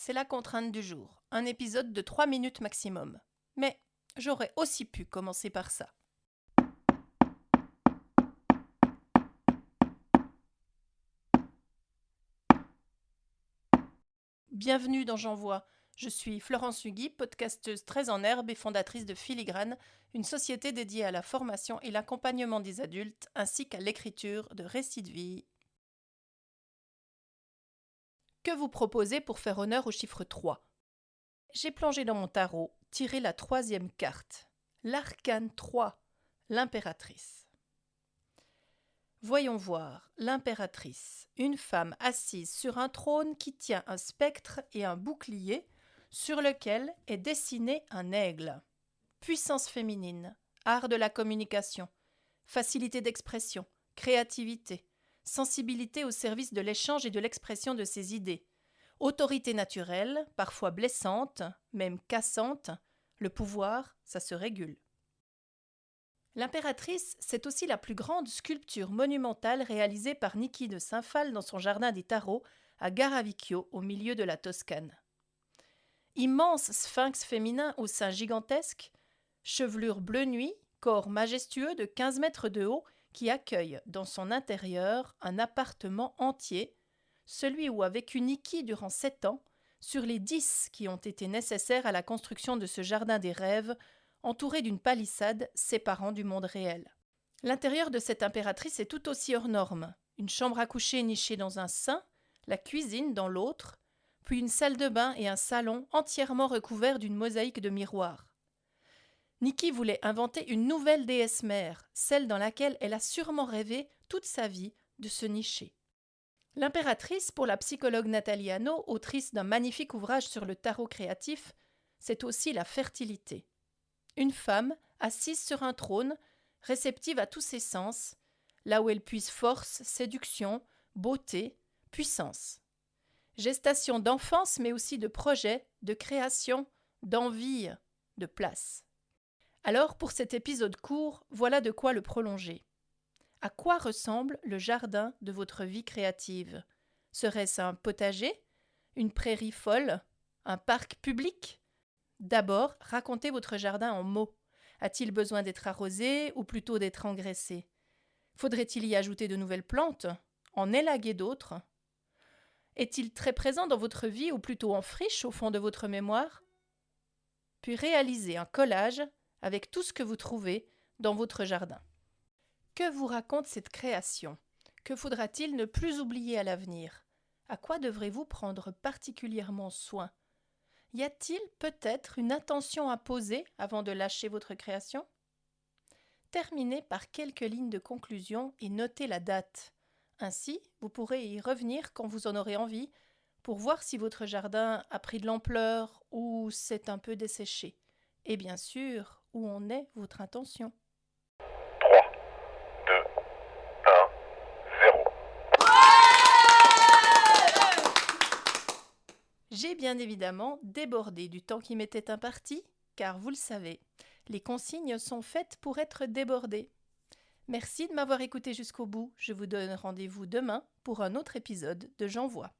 c'est la contrainte du jour. Un épisode de 3 minutes maximum. Mais j'aurais aussi pu commencer par ça. Bienvenue dans J'envoie. Je suis Florence Hugui, podcasteuse très en herbe et fondatrice de Filigrane, une société dédiée à la formation et l'accompagnement des adultes, ainsi qu'à l'écriture de récits de vie. Que vous proposez pour faire honneur au chiffre 3 ? J'ai plongé dans mon tarot, tiré la 3e carte, l'arcane 3, l'impératrice. Voyons voir, l'impératrice, une femme assise sur un trône qui tient un spectre et un bouclier sur lequel est dessiné un aigle. Puissance féminine, art de la communication, facilité d'expression, créativité, sensibilité au service de l'échange et de l'expression de ses idées, autorité naturelle, parfois blessante, même cassante, le pouvoir, ça se régule. L'impératrice, c'est aussi la plus grande sculpture monumentale réalisée par Niki de Saint-Phal dans son jardin des Tarots à Garavicchio, au milieu de la Toscane. Immense sphinx féminin au sein gigantesque, chevelure bleu nuit, corps majestueux de 15 mètres de haut qui accueille dans son intérieur un appartement entier, celui où a vécu Niki durant 7 ans, sur les 10 qui ont été nécessaires à la construction de ce jardin des rêves, entouré d'une palissade séparant du monde réel. L'intérieur de cette impératrice est tout aussi hors norme. Une chambre à coucher nichée dans un sein, la cuisine dans l'autre, puis une salle de bain et un salon entièrement recouverts d'une mosaïque de miroirs. Niki voulait inventer une nouvelle déesse mère, celle dans laquelle elle a sûrement rêvé toute sa vie de se nicher. L'impératrice, pour la psychologue Nathalie Hanot, autrice d'un magnifique ouvrage sur le tarot créatif, c'est aussi la fertilité. Une femme assise sur un trône, réceptive à tous ses sens, là où elle puise force, séduction, beauté, puissance. Gestation d'enfance, mais aussi de projet, de création, d'envie, de place. Alors, pour cet épisode court, voilà de quoi le prolonger. À quoi ressemble le jardin de votre vie créative ? Serait-ce un potager ? Une prairie folle ? Un parc public ? D'abord, racontez votre jardin en mots. A-t-il besoin d'être arrosé ou plutôt d'être engraissé ? Faudrait-il y ajouter de nouvelles plantes ? En élaguer d'autres ? Est-il très présent dans votre vie ou plutôt en friche au fond de votre mémoire ? Puis réalisez un collage avec tout ce que vous trouvez dans votre jardin. Que vous raconte cette création ? Que faudra-t-il ne plus oublier à l'avenir ? À quoi devrez-vous prendre particulièrement soin ? Y a-t-il peut-être une intention à poser avant de lâcher votre création ? Terminez par quelques lignes de conclusion et notez la date. Ainsi, vous pourrez y revenir quand vous en aurez envie pour voir si votre jardin a pris de l'ampleur ou s'est un peu desséché. Et bien sûr, où en est votre intention. 3, 2, 1, 0. J'ai bien évidemment débordé du temps qui m'était imparti, car vous le savez, les consignes sont faites pour être débordées. Merci de m'avoir écouté jusqu'au bout. Je vous donne rendez-vous demain pour un autre épisode de J'envoie.